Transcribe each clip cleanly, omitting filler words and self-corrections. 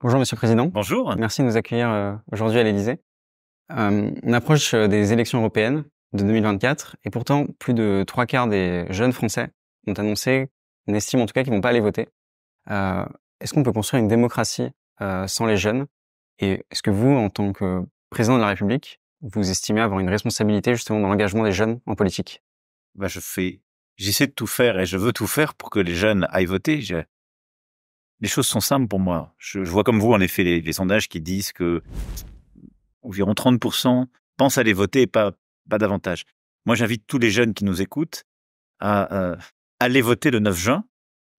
Bonjour Monsieur le Président. Bonjour. Merci de nous accueillir aujourd'hui à l'Élysée. On approche des élections européennes de 2024 et pourtant plus de 3/4 des jeunes Français ont annoncé, on estime en tout cas qu'ils vont pas aller voter. Est-ce qu'on peut construire une démocratie sans les jeunes? Et est-ce que vous, en tant que président de la République, vous estimez avoir une responsabilité justement dans l'engagement des jeunes en politique? J'essaie de tout faire et je veux tout faire pour que les jeunes aillent voter. Les choses sont simples pour moi. Je vois comme vous, en effet, les sondages qui disent que environ 30% pensent aller voter et pas davantage. Moi, j'invite tous les jeunes qui nous écoutent à aller voter le 9 juin.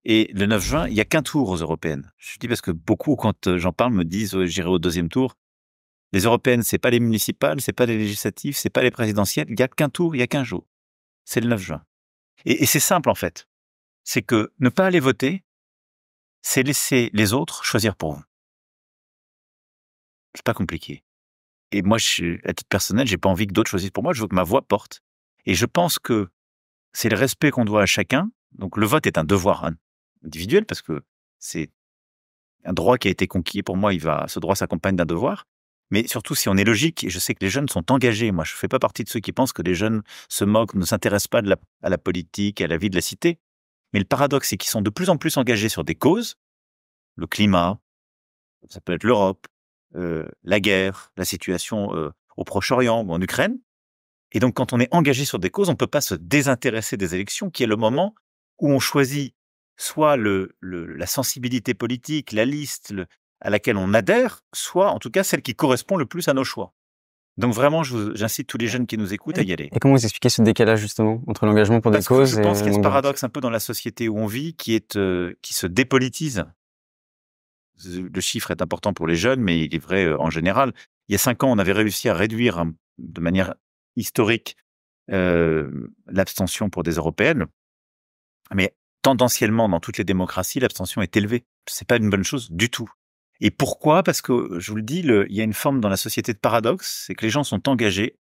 Et le 9 juin, il n'y a qu'un tour aux européennes. Je dis parce que beaucoup, quand j'en parle, me disent j'irai au deuxième tour. Les européennes, c'est pas les municipales, c'est pas les législatives, c'est pas les présidentielles. Il n'y a qu'un tour, il y a qu'un jour. C'est le 9 juin. Et c'est simple, en fait. C'est que ne pas aller voter, c'est laisser les autres choisir pour vous. C'est pas compliqué. Et moi, à titre personnel, j'ai pas envie que d'autres choisissent pour moi. Je veux que ma voix porte. Et je pense que c'est le respect qu'on doit à chacun. Donc, le vote est un devoir individuel parce que c'est un droit qui a été conquis. Pour moi, ce droit s'accompagne d'un devoir. Mais surtout, si on est logique, et je sais que les jeunes sont engagés. Moi, je fais pas partie de ceux qui pensent que les jeunes se moquent, ne s'intéressent pas à la politique, à la vie de la cité. Mais le paradoxe, c'est qu'ils sont de plus en plus engagés sur des causes. Le climat, ça peut être l'Europe, la guerre, la situation au Proche-Orient ou en Ukraine. Et donc, quand on est engagé sur des causes, on peut pas se désintéresser des élections, qui est le moment où on choisit soit la sensibilité politique, la liste à laquelle on adhère, soit en tout cas celle qui correspond le plus à nos choix. Donc vraiment, j'incite tous les jeunes qui nous écoutent à y aller. Et comment vous expliquez ce décalage justement entre l'engagement pour des causes et... Je pense qu'il y a ce paradoxe un peu dans la société où on vit qui se dépolitise. Le chiffre est important pour les jeunes, mais il est vrai en général. Il y a 5 ans, on avait réussi à réduire de manière historique l'abstention pour des européennes. Mais tendanciellement, dans toutes les démocraties, l'abstention est élevée. C'est pas une bonne chose du tout. Et pourquoi? Parce que, je vous le dis, il y a une forme dans la société de paradoxe, c'est que les gens sont engagés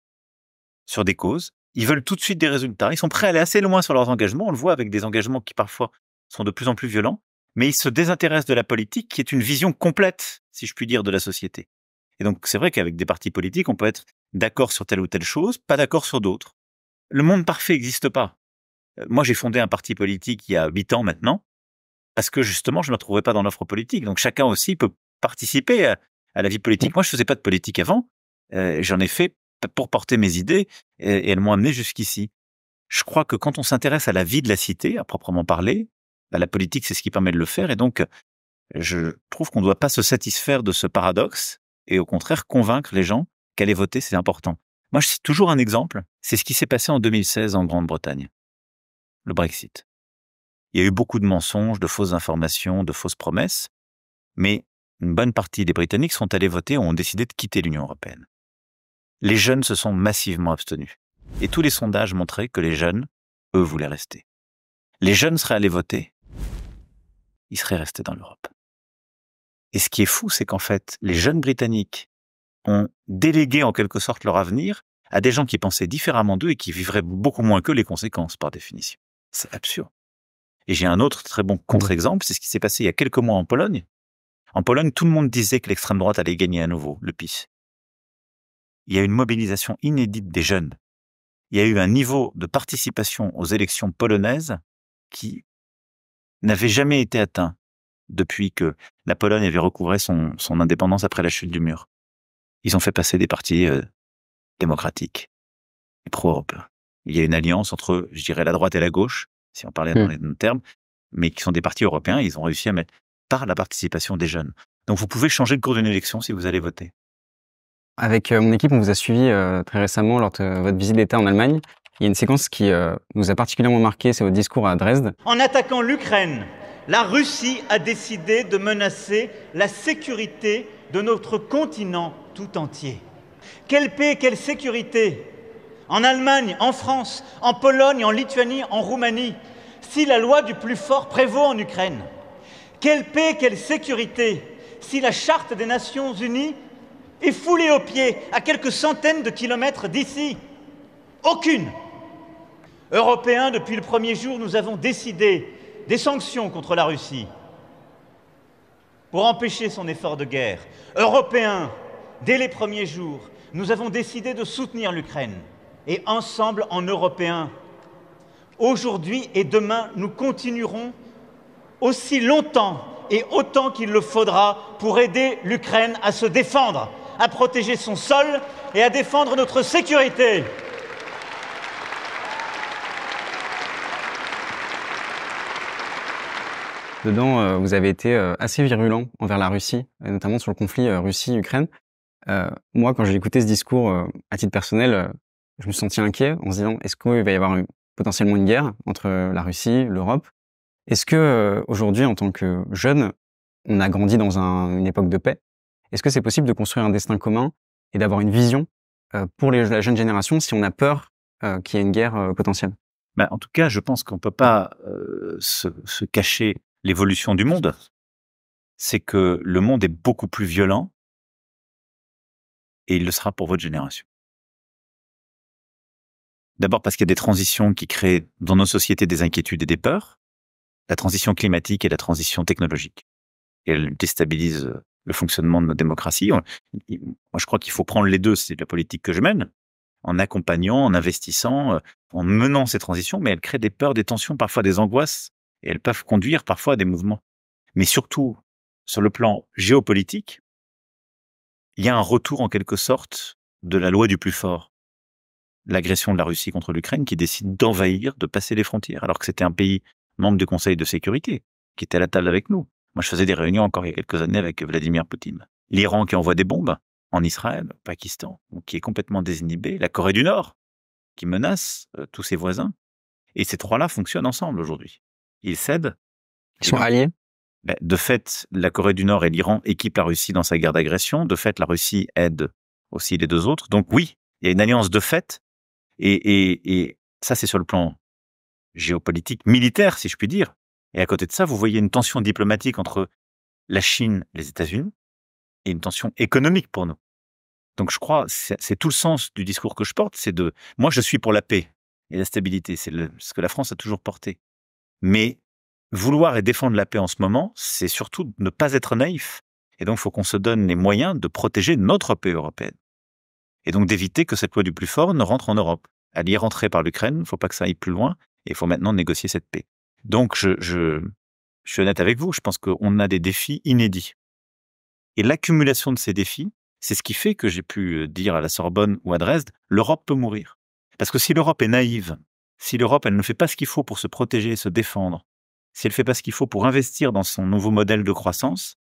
sur des causes, ils veulent tout de suite des résultats, ils sont prêts à aller assez loin sur leurs engagements, on le voit avec des engagements qui parfois sont de plus en plus violents, mais ils se désintéressent de la politique, qui est une vision complète, si je puis dire, de la société. Et donc, c'est vrai qu'avec des partis politiques, on peut être d'accord sur telle ou telle chose, pas d'accord sur d'autres. Le monde parfait n'existe pas. Moi, j'ai fondé un parti politique il y a 8 ans maintenant, parce que justement, je ne me retrouvais pas dans l'offre politique. Donc, chacun aussi peut participer à la vie politique. Moi, je faisais pas de politique avant. J'en ai fait pour porter mes idées et elles m'ont amené jusqu'ici. Je crois que quand on s'intéresse à la vie de la cité, à proprement parler, la politique, c'est ce qui permet de le faire. Et donc, je trouve qu'on ne doit pas se satisfaire de ce paradoxe et au contraire convaincre les gens qu'aller voter, c'est important. Moi, je cite toujours un exemple. C'est ce qui s'est passé en 2016 en Grande-Bretagne. Le Brexit. Il y a eu beaucoup de mensonges, de fausses informations, de fausses promesses, mais une bonne partie des Britanniques sont allés voter et ont décidé de quitter l'Union européenne. Les jeunes se sont massivement abstenus. Et tous les sondages montraient que les jeunes, eux, voulaient rester. Les jeunes seraient allés voter, ils seraient restés dans l'Europe. Et ce qui est fou, c'est qu'en fait, les jeunes Britanniques ont délégué en quelque sorte leur avenir à des gens qui pensaient différemment d'eux et qui vivraient beaucoup moins qu'eux les conséquences, par définition. C'est absurde. Et j'ai un autre très bon contre-exemple, c'est ce qui s'est passé il y a quelques mois en Pologne. En Pologne, tout le monde disait que l'extrême droite allait gagner à nouveau, le PiS. Il y a eu une mobilisation inédite des jeunes. Il y a eu un niveau de participation aux élections polonaises qui n'avait jamais été atteint depuis que la Pologne avait recouvré son indépendance après la chute du mur. Ils ont fait passer des partis démocratiques et pro-européens. Il y a une alliance entre, je dirais, la droite et la gauche, si on parlait dans les termes, mais qui sont des partis européens. Ils ont réussi à mettre par la participation des jeunes. Donc vous pouvez changer le cours d'une élection si vous allez voter. Avec mon équipe, on vous a suivi très récemment lors de votre visite d'État en Allemagne. Il y a une séquence qui nous a particulièrement marqué, c'est votre discours à Dresde. En attaquant l'Ukraine, la Russie a décidé de menacer la sécurité de notre continent tout entier. Quelle paix, quelle sécurité! En Allemagne, en France, en Pologne, en Lituanie, en Roumanie, si la loi du plus fort prévaut en Ukraine. Quelle paix, quelle sécurité, si la charte des Nations Unies est foulée aux pieds à quelques centaines de kilomètres d'ici. Aucune. Européens, depuis le premier jour, nous avons décidé des sanctions contre la Russie. pour empêcher son effort de guerre. Européens, dès les premiers jours, nous avons décidé de soutenir l'Ukraine. Et ensemble, en Européens, aujourd'hui et demain, nous continuerons aussi longtemps et autant qu'il le faudra pour aider l'Ukraine à se défendre, à protéger son sol et à défendre notre sécurité. Dedans, vous avez été assez virulent envers la Russie, et notamment sur le conflit Russie-Ukraine. Moi, quand j'ai écouté ce discours, à titre personnel, je me sentis inquiet en se disant, est-ce qu'il va y avoir potentiellement une guerre entre la Russie, l'Europe? Est-ce que aujourd'hui, en tant que jeune, on a grandi dans une époque de paix? Est-ce que c'est possible de construire un destin commun et d'avoir une vision pour la jeune génération si on a peur qu'il y ait une guerre potentielle? En tout cas, je pense qu'on ne peut pas se cacher l'évolution du monde. C'est que le monde est beaucoup plus violent et il le sera pour votre génération. D'abord parce qu'il y a des transitions qui créent dans nos sociétés des inquiétudes et des peurs, la transition climatique et la transition technologique. Et elle déstabilise le fonctionnement de nos démocraties. Moi, je crois qu'il faut prendre les deux, c'est la politique que je mène, en accompagnant, en investissant, en menant ces transitions, mais elles créent des peurs, des tensions, parfois des angoisses, et elles peuvent conduire parfois à des mouvements. Mais surtout, sur le plan géopolitique, il y a un retour en quelque sorte de la loi du plus fort. L'agression de la Russie contre l'Ukraine qui décide d'envahir, de passer les frontières, alors que c'était un pays membre du Conseil de sécurité qui était à la table avec nous. Moi, je faisais des réunions encore il y a quelques années avec Vladimir Poutine. L'Iran qui envoie des bombes en Israël, au Pakistan, qui est complètement désinhibé. La Corée du Nord qui menace tous ses voisins. Et ces trois-là fonctionnent ensemble aujourd'hui. Ils cèdent. Ils sont alliés? De fait, la Corée du Nord et l'Iran équipent la Russie dans sa guerre d'agression. De fait, la Russie aide aussi les deux autres. Donc oui, il y a une alliance de fait. Et ça, c'est sur le plan géopolitique, militaire, si je puis dire. Et à côté de ça, vous voyez une tension diplomatique entre la Chine et les États-Unis et une tension économique pour nous. Donc je crois, c'est tout le sens du discours que je porte, moi je suis pour la paix et la stabilité, c'est ce que la France a toujours porté. Mais vouloir et défendre la paix en ce moment, c'est surtout ne pas être naïf. Et donc il faut qu'on se donne les moyens de protéger notre paix européenne. Et donc d'éviter que cette loi du plus fort ne rentre en Europe. Elle y est rentrée par l'Ukraine, il ne faut pas que ça aille plus loin, et il faut maintenant négocier cette paix. Donc je suis honnête avec vous, je pense qu'on a des défis inédits. Et l'accumulation de ces défis, c'est ce qui fait que j'ai pu dire à la Sorbonne ou à Dresde, l'Europe peut mourir. Parce que si l'Europe est naïve, si l'Europe elle ne fait pas ce qu'il faut pour se protéger et se défendre, si elle ne fait pas ce qu'il faut pour investir dans son nouveau modèle de croissance,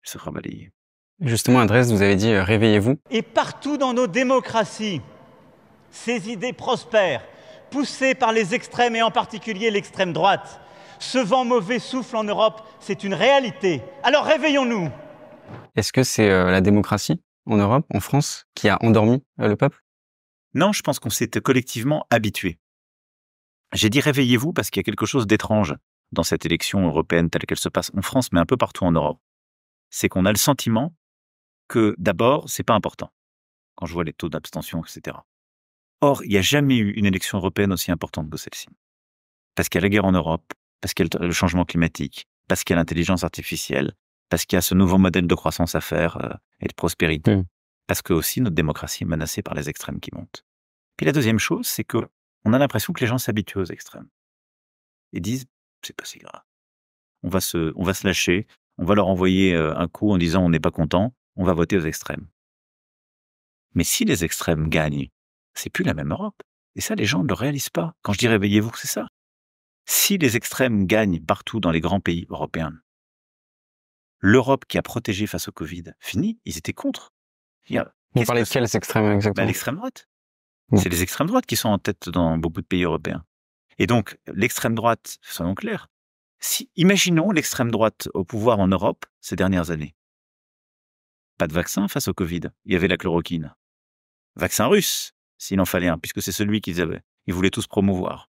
elle se fera balayer. Justement, à Dresde, vous avez dit « réveillez-vous ». Et partout dans nos démocraties, ces idées prospèrent, poussées par les extrêmes et en particulier l'extrême droite. Ce vent mauvais souffle en Europe, c'est une réalité. Alors réveillons-nous. Est-ce que c'est la démocratie en Europe, en France, qui a endormi le peuple? Non, je pense qu'on s'est collectivement habitué. J'ai dit réveillez-vous parce qu'il y a quelque chose d'étrange dans cette élection européenne telle qu'elle se passe en France, mais un peu partout en Europe. C'est qu'on a le sentiment que d'abord, c'est pas important. Quand je vois les taux d'abstention, etc. Or, il n'y a jamais eu une élection européenne aussi importante que celle-ci. Parce qu'il y a la guerre en Europe, parce qu'il y a le changement climatique, parce qu'il y a l'intelligence artificielle, parce qu'il y a ce nouveau modèle de croissance à faire et de prospérité. Parce que aussi notre démocratie est menacée par les extrêmes qui montent. Puis la deuxième chose, c'est que on a l'impression que les gens s'habituent aux extrêmes. Et disent, c'est pas si grave. On va se lâcher, on va leur envoyer un coup en disant on n'est pas content, on va voter aux extrêmes. Mais si les extrêmes gagnent, c'est plus la même Europe. Et ça, les gens ne le réalisent pas. Quand je dis réveillez-vous, c'est ça. Si les extrêmes gagnent partout dans les grands pays européens, l'Europe qui a protégé face au Covid, fini, ils étaient contre. Vous parlez de quels extrêmes exactement? L'extrême droite. C'est les extrêmes droites qui sont en tête dans beaucoup de pays européens. Et donc, l'extrême droite, soyons clairs, imaginons l'extrême droite au pouvoir en Europe ces dernières années. Pas de vaccin face au Covid, il y avait la chloroquine. Vaccin russe, s'il en fallait un, puisque c'est celui qu'ils avaient. Ils voulaient tous promouvoir.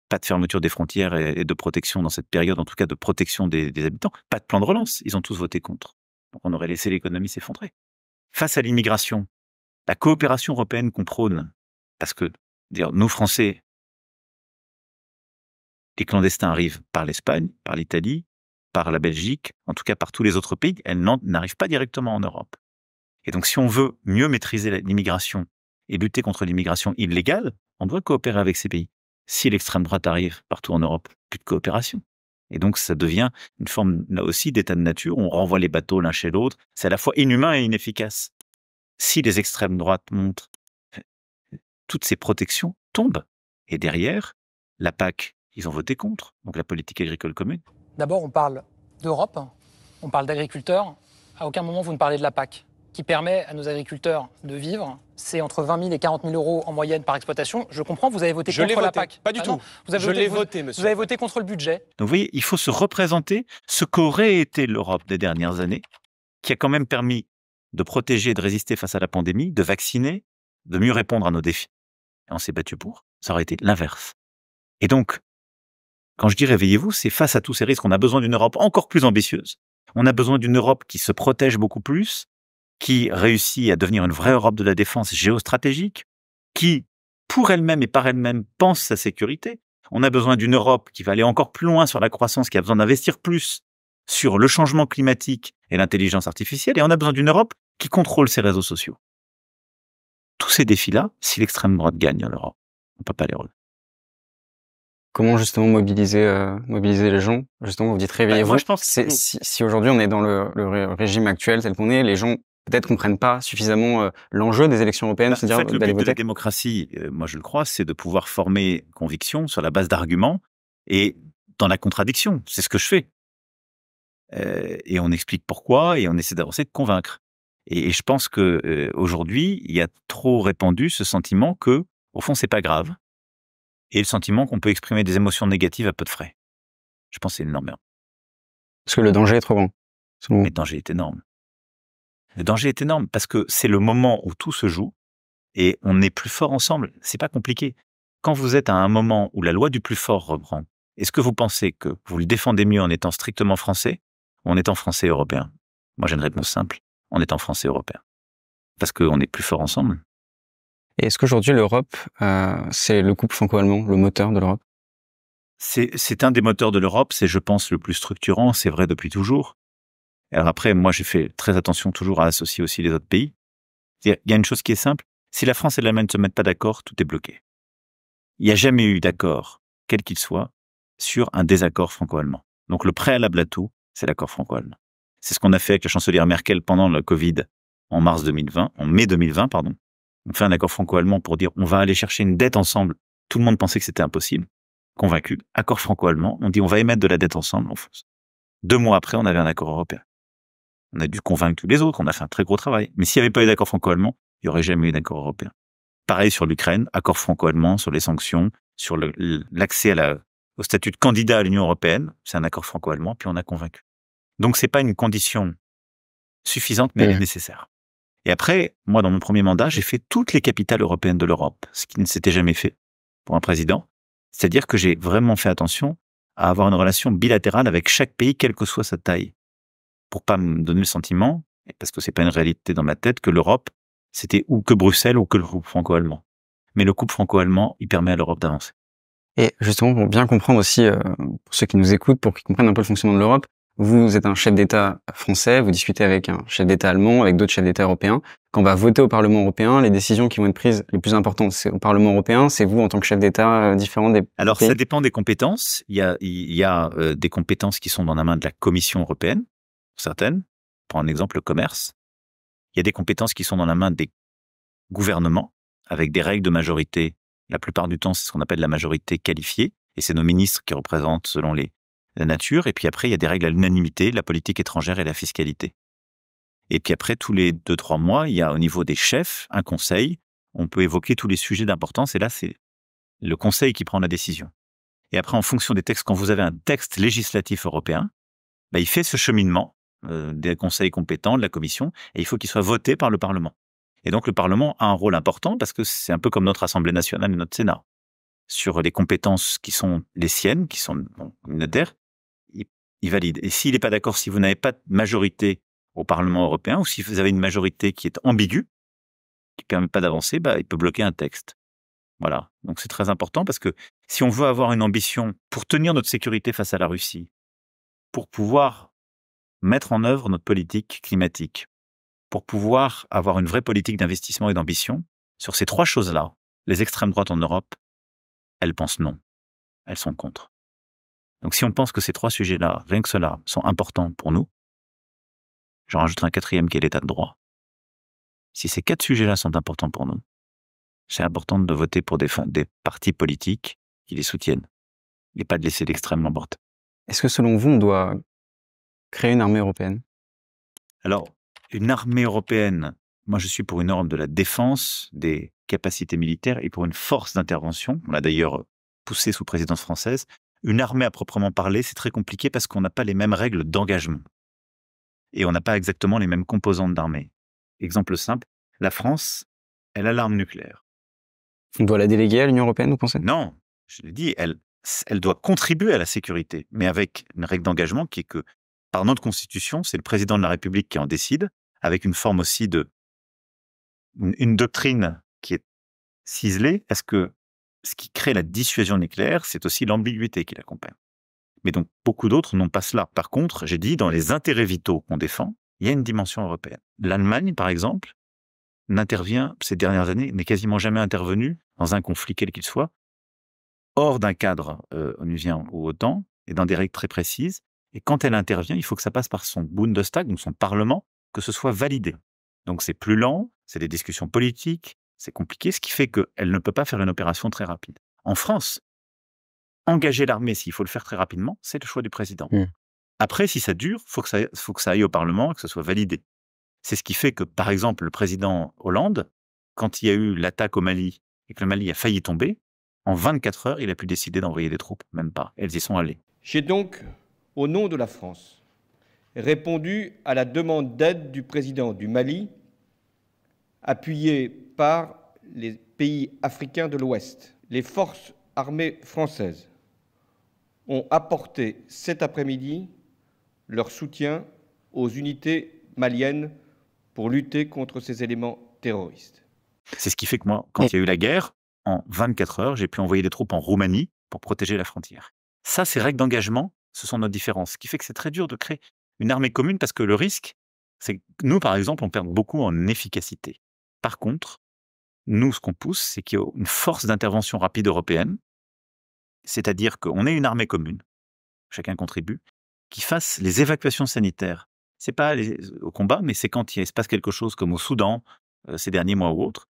Pas de fermeture des frontières et de protection dans cette période, en tout cas de protection des habitants. Pas de plan de relance, ils ont tous voté contre. Donc on aurait laissé l'économie s'effondrer. Face à l'immigration, la coopération européenne qu'on prône, parce que, nous Français, les clandestins arrivent par l'Espagne, par l'Italie, par la Belgique, en tout cas par tous les autres pays, elle n'arrive pas directement en Europe. Et donc, si on veut mieux maîtriser l'immigration et lutter contre l'immigration illégale, on doit coopérer avec ces pays. Si l'extrême droite arrive partout en Europe, plus de coopération. Et donc, ça devient une forme, là aussi, d'état de nature. On renvoie les bateaux l'un chez l'autre. C'est à la fois inhumain et inefficace. Si les extrêmes droites montent, toutes ces protections tombent. Et derrière, la PAC, ils ont voté contre. Donc, la politique agricole commune. D'abord, on parle d'Europe, on parle d'agriculteurs. À aucun moment, vous ne parlez de la PAC, qui permet à nos agriculteurs de vivre. C'est entre 20 000 et 40 000 euros en moyenne par exploitation. Je comprends, vous avez voté contre la PAC. Pas du tout. Je l'ai voté, monsieur. Vous avez voté contre le budget. Donc vous voyez, il faut se représenter ce qu'aurait été l'Europe des dernières années, qui a quand même permis de protéger et de résister face à la pandémie, de vacciner, de mieux répondre à nos défis. Et on s'est battu pour. Ça aurait été l'inverse. Et donc, quand je dis réveillez-vous, c'est face à tous ces risques, on a besoin d'une Europe encore plus ambitieuse. On a besoin d'une Europe qui se protège beaucoup plus, qui réussit à devenir une vraie Europe de la défense géostratégique, qui, pour elle-même et par elle-même, pense sa sécurité. On a besoin d'une Europe qui va aller encore plus loin sur la croissance, qui a besoin d'investir plus sur le changement climatique et l'intelligence artificielle. Et on a besoin d'une Europe qui contrôle ses réseaux sociaux. Tous ces défis-là, si l'extrême droite gagne en Europe, on ne peut pas les relever. Comment justement mobiliser les gens? Justement, vous dites réveillez-vous. Moi, je pense que si aujourd'hui on est dans le régime actuel tel qu'on est, les gens peut-être comprennent pas suffisamment l'enjeu des élections européennes, c'est-à-dire le d'aller but voter. de la démocratie, moi je le crois, c'est de pouvoir former conviction sur la base d'arguments et dans la contradiction. C'est ce que je fais. Et on explique pourquoi et on essaie d'avancer, de convaincre. Et je pense que aujourd'hui, il y a trop répandu ce sentiment que, au fond, c'est pas grave. Et le sentiment qu'on peut exprimer des émotions négatives à peu de frais. Je pense que c'est une énorme erreur. Parce que le danger est trop grand. Mais le danger est énorme. Le danger est énorme parce que c'est le moment où tout se joue et on est plus fort ensemble. C'est pas compliqué. Quand vous êtes à un moment où la loi du plus fort reprend, est-ce que vous pensez que vous le défendez mieux en étant strictement français ou en étant français européen? Moi, j'ai une réponse simple. En étant français européen. Parce qu'on est plus fort ensemble. Et est-ce qu'aujourd'hui, l'Europe, c'est le couple franco-allemand, le moteur de l'Europe? C'est un des moteurs de l'Europe, c'est, je pense, le plus structurant, c'est vrai depuis toujours. Alors après, moi, j'ai fait très attention toujours à associer aussi les autres pays. Il y a une chose qui est simple, si la France et l'Allemagne ne se mettent pas d'accord, tout est bloqué. Il n'y a jamais eu d'accord, quel qu'il soit, sur un désaccord franco-allemand. Donc le préalable à tout, c'est l'accord franco-allemand. C'est ce qu'on a fait avec la chancelière Merkel pendant le Covid en mai 2020, pardon. On fait un accord franco-allemand pour dire on va aller chercher une dette ensemble. Tout le monde pensait que c'était impossible. Convaincu. Accord franco-allemand. On dit on va émettre de la dette ensemble. On fonce. 2 mois après, on avait un accord européen. On a dû convaincre tous les autres. On a fait un très gros travail. Mais s'il n'y avait pas eu d'accord franco-allemand, il n'y aurait jamais eu d'accord européen. Pareil sur l'Ukraine. Accord franco-allemand sur les sanctions, sur l'accès au statut de candidat à l'Union européenne. C'est un accord franco-allemand. Puis on a convaincu. Donc c'est pas une condition suffisante, mais elle est nécessaire. Et après, moi, dans mon premier mandat, j'ai fait toutes les capitales européennes de l'Europe, ce qui ne s'était jamais fait pour un président. C'est-à-dire que j'ai vraiment fait attention à avoir une relation bilatérale avec chaque pays, quelle que soit sa taille, pour pas me donner le sentiment, parce que c'est pas une réalité dans ma tête, que l'Europe, c'était ou que Bruxelles ou que le couple franco-allemand. Mais le couple franco-allemand, il permet à l'Europe d'avancer. Et justement, pour bien comprendre aussi, pour ceux qui nous écoutent, pour qu'ils comprennent un peu le fonctionnement de l'Europe, vous êtes un chef d'État français, vous discutez avec un chef d'État allemand, avec d'autres chefs d'État européens. Quand on va voter au Parlement européen, les décisions qui vont être prises les plus importantes, c'est au Parlement européen, c'est vous en tant que chef d'État différent des Alors, pays. ça dépend des compétences. Il y a des compétences qui sont dans la main de la Commission européenne, certaines. Pour un exemple, le commerce. Il y a des compétences qui sont dans la main des gouvernements, avec des règles de majorité. La plupart du temps, c'est ce qu'on appelle la majorité qualifiée. Et c'est nos ministres qui représentent selon la nature. Et puis après, il y a des règles à l'unanimité, la politique étrangère et la fiscalité. Et puis après, tous les 2-3 mois, il y a au niveau des chefs un conseil. On peut évoquer tous les sujets d'importance. Et là, c'est le conseil qui prend la décision. Et après, en fonction des textes, quand vous avez un texte législatif européen, il fait ce cheminement des conseils compétents, de la Commission, et il faut qu'il soit voté par le Parlement. Et donc, le Parlement a un rôle important parce que c'est un peu comme notre Assemblée nationale et notre Sénat. Sur les compétences qui sont les siennes, qui sont communautaires, il valide. Et s'il n'est pas d'accord, si vous n'avez pas de majorité au Parlement européen, ou si vous avez une majorité qui est ambiguë, qui ne permet pas d'avancer, il peut bloquer un texte. Voilà. Donc c'est très important parce que si on veut avoir une ambition pour tenir notre sécurité face à la Russie, pour pouvoir mettre en œuvre notre politique climatique, pour pouvoir avoir une vraie politique d'investissement et d'ambition, sur ces 3 choses-là, les extrêmes droites en Europe, elles pensent non. Elles sont contre. Donc si on pense que ces 3 sujets-là, rien que cela, sont importants pour nous, j'en rajouterai un 4e qui est l'état de droit. Si ces 4 sujets-là sont importants pour nous, c'est important de voter pour des partis politiques qui les soutiennent et pas de laisser l'extrême l'emporter. Est-ce que selon vous, on doit créer une armée européenne? Alors, une armée européenne, moi je suis pour une Europe de la défense, des capacités militaires et pour une force d'intervention. On l'a d'ailleurs poussé sous présidence française. Une armée à proprement parler, c'est très compliqué parce qu'on n'a pas les mêmes règles d'engagement. Et on n'a pas exactement les mêmes composantes d'armée. Exemple simple, la France, elle a l'arme nucléaire. On doit la déléguer à l'Union européenne, vous pensez? Non, je l'ai dit, elle doit contribuer à la sécurité, mais avec une règle d'engagement qui est que, par notre Constitution, c'est le président de la République qui en décide, avec une forme aussi une doctrine qui est ciselée, parce que ce qui crée la dissuasion nucléaire, c'est aussi l'ambiguïté qui l'accompagne. Mais donc, beaucoup d'autres n'ont pas cela. Par contre, j'ai dit, dans les intérêts vitaux qu'on défend, il y a une dimension européenne. L'Allemagne, par exemple, n'intervient, ces dernières années, n'est quasiment jamais intervenue dans un conflit quel qu'il soit, hors d'un cadre onusien ou OTAN, et dans des règles très précises. Et quand elle intervient, il faut que ça passe par son Bundestag, donc son Parlement, que ce soit validé. Donc c'est plus lent, c'est des discussions politiques, c'est compliqué, ce qui fait qu'elle ne peut pas faire une opération très rapide. En France, engager l'armée, s'il faut le faire très rapidement, c'est le choix du président. Après, si ça dure, faut que ça aille au Parlement, que ça soit validé. C'est ce qui fait que, par exemple, le président Hollande, quand il y a eu l'attaque au Mali et que le Mali a failli tomber, en 24 heures, il a pu décider d'envoyer des troupes, même pas. Elles y sont allées. J'ai donc, au nom de la France, répondu à la demande d'aide du président du Mali, appuyé par les pays africains de l'Ouest. Les forces armées françaises ont apporté cet après-midi leur soutien aux unités maliennes pour lutter contre ces éléments terroristes. C'est ce qui fait que moi, quand il y a eu la guerre, en 24 heures, j'ai pu envoyer des troupes en Roumanie pour protéger la frontière. Ça, ces règles d'engagement, ce sont nos différences. Ce qui fait que c'est très dur de créer une armée commune parce que le risque, c'est que nous, par exemple, on perd beaucoup en efficacité. Par contre, nous, ce qu'on pousse, c'est qu'il y ait une force d'intervention rapide européenne, c'est-à-dire qu'on ait une armée commune, chacun contribue, qui fasse les évacuations sanitaires. C'est pas au combat, mais c'est quand il se passe quelque chose comme au Soudan, ces derniers mois ou autres.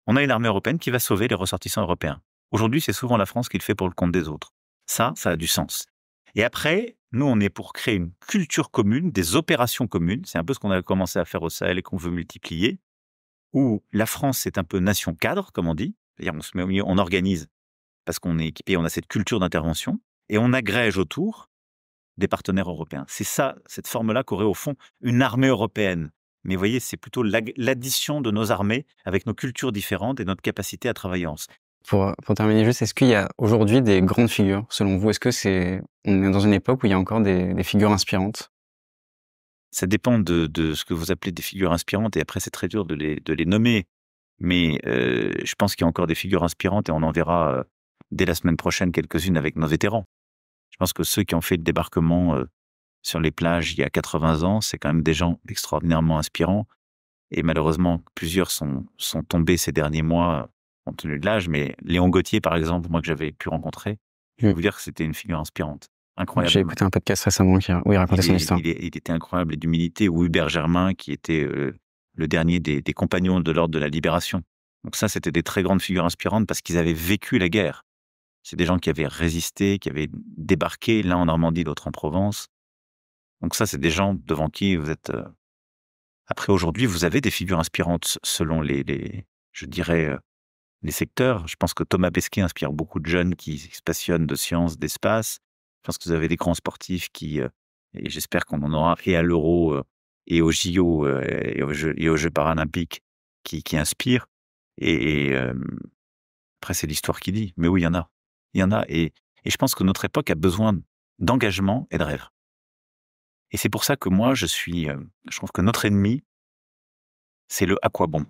On a une armée européenne qui va sauver les ressortissants européens. Aujourd'hui, c'est souvent la France qui le fait pour le compte des autres. Ça a du sens. Et après, nous, on est pour créer une culture commune, des opérations communes. C'est un peu ce qu'on a commencé à faire au Sahel et qu'on veut multiplier, où la France, c'est un peu nation cadre, comme on dit. C'est-à-dire, on se met au milieu, on organise parce qu'on est équipé, on a cette culture d'intervention, et on agrège autour des partenaires européens. C'est ça, cette forme-là qu'aurait au fond une armée européenne. Mais vous voyez, c'est plutôt l'addition de nos armées avec nos cultures différentes et notre capacité à travailler ensemble. Pour terminer juste, est-ce qu'il y a aujourd'hui des grandes figures, selon vous? Est-ce que on est dans une époque où il y a encore des figures inspirantes? Ça dépend de ce que vous appelez des figures inspirantes, et après, c'est très dur de les nommer. Mais je pense qu'il y a encore des figures inspirantes, et on en verra dès la semaine prochaine quelques-unes avec nos vétérans. Je pense que ceux qui ont fait le débarquement sur les plages il y a 80 ans, c'est quand même des gens extraordinairement inspirants. Et malheureusement, plusieurs sont tombés ces derniers mois, compte tenu de l'âge. Mais Léon Gauthier, par exemple, moi que j'avais pu rencontrer, je peux vous dire que c'était une figure inspirante. Incroyable. J'ai écouté un podcast récemment qui racontait son histoire. Il était incroyable et d'humilité. Ou Hubert Germain, qui était le dernier des compagnons de l'Ordre de la Libération. Donc ça, c'était des très grandes figures inspirantes parce qu'ils avaient vécu la guerre. C'est des gens qui avaient résisté, qui avaient débarqué, l'un en Normandie, l'autre en Provence. Donc ça, c'est des gens devant qui vous êtes... Après, aujourd'hui, vous avez des figures inspirantes selon je dirais, les secteurs. Je pense que Thomas Pesquet inspire beaucoup de jeunes qui se passionnent de sciences, d'espace. Je pense que vous avez des grands sportifs qui, et j'espère qu'on en aura, et à l'Euro, et aux JO, et aux Jeux paralympiques, qui inspirent. Et après, c'est l'histoire qui dit. Mais oui, il y en a. Il y en a. Et je pense que notre époque a besoin d'engagement et de rêve. Et c'est pour ça que moi, je trouve que notre ennemi, c'est le « à quoi bon ».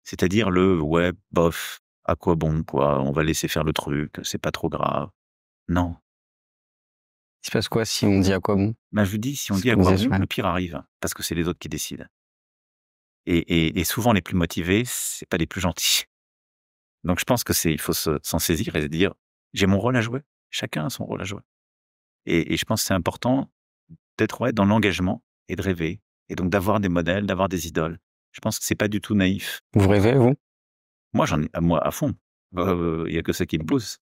C'est-à-dire le « ouais, bof, à quoi bon, quoi, on va laisser faire le truc, c'est pas trop grave ». Non. Il se passe quoi si on dit à quoi bon? Ben, je vous dis, si on Ce dit à que vous quoi disiez, bon, ouais. le pire arrive, parce que c'est les autres qui décident. Et souvent, les plus motivés, c'est pas les plus gentils. Donc, je pense que il faut s'en saisir et se dire, j'ai mon rôle à jouer. Chacun a son rôle à jouer. Et je pense que c'est important d'être dans l'engagement et de rêver. Et donc, d'avoir des modèles, d'avoir des idoles. Je pense que c'est pas du tout naïf. Vous rêvez, vous? Moi, moi, à fond. Il y a que ça qui me pousse.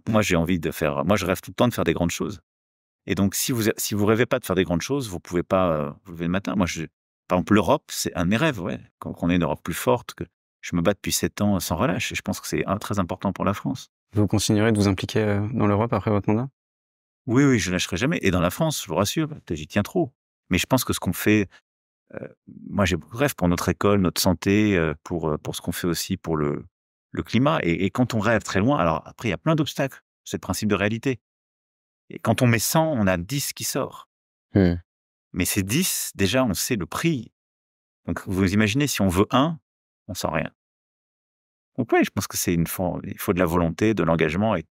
Moi, j'ai envie de faire, moi, je rêve tout le temps de faire des grandes choses. Et donc, si vous rêvez pas de faire des grandes choses, vous pouvez pas vous lever le matin. Moi, par exemple, l'Europe, c'est un de mes rêves, ouais. Qu'on ait une Europe plus forte, que je me bats depuis 7 ans sans relâche. Et je pense que c'est très important pour la France. Vous continuerez de vous impliquer dans l'Europe après votre mandat? Oui, oui, je lâcherai jamais. Et dans la France, je vous rassure, j'y tiens trop. Mais je pense que ce qu'on fait, moi, j'ai beaucoup de rêves pour notre école, notre santé, pour ce qu'on fait aussi pour le climat. Et quand on rêve très loin, alors après, il y a plein d'obstacles. C'est le principe de réalité. Et quand on met 100, on a 10 qui sort. Mais ces 10, déjà, on sait le prix. Donc, vous imaginez, si on veut 1, on sent rien. Donc, oui, je pense que il faut de la volonté, de l'engagement. Et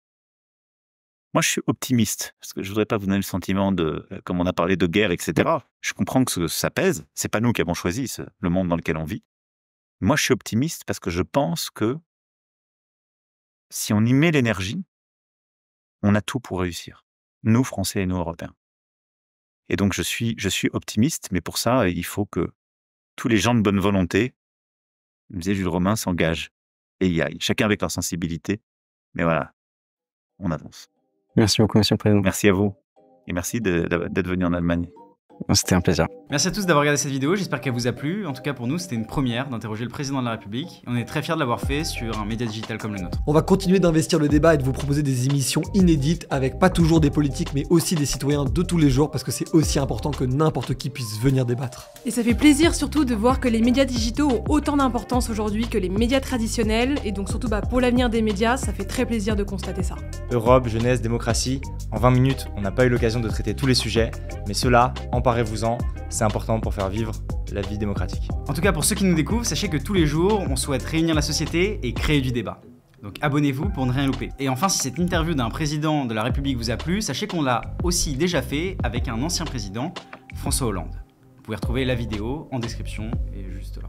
moi, je suis optimiste, parce que je voudrais pas vous donner le sentiment comme on a parlé de guerre, etc. Je comprends que ça pèse. C'est pas nous qui avons choisi le monde dans lequel on vit. Moi, je suis optimiste parce que je pense que si on y met l'énergie, on a tout pour réussir. Nous, Français et nous, Européens. Et donc, je suis optimiste, mais pour ça, il faut que tous les gens de bonne volonté, me disait Jules Romain, s'engagent et y aillent. Chacun avec leur sensibilité. Mais voilà, on avance. Merci beaucoup, Monsieur le Président. Merci à vous. Et merci d'être venu en Allemagne. C'était un plaisir. Merci à tous d'avoir regardé cette vidéo, j'espère qu'elle vous a plu. En tout cas pour nous, c'était une première d'interroger le président de la République. On est très fiers de l'avoir fait sur un média digital comme le nôtre. On va continuer d'investir le débat et de vous proposer des émissions inédites avec pas toujours des politiques mais aussi des citoyens de tous les jours parce que c'est aussi important que n'importe qui puisse venir débattre. Et ça fait plaisir surtout de voir que les médias digitaux ont autant d'importance aujourd'hui que les médias traditionnels et donc surtout pour l'avenir des médias, ça fait très plaisir de constater ça. Europe, jeunesse, démocratie. En 20 minutes, on n'a pas eu l'occasion de traiter tous les sujets, mais ceux-là, emparez-vous-en, c'est important pour faire vivre la vie démocratique. En tout cas, pour ceux qui nous découvrent, sachez que tous les jours, on souhaite réunir la société et créer du débat. Donc abonnez-vous pour ne rien louper. Et enfin, si cette interview d'un président de la République vous a plu, sachez qu'on l'a aussi déjà fait avec un ancien président, François Hollande. Vous pouvez retrouver la vidéo en description et juste là.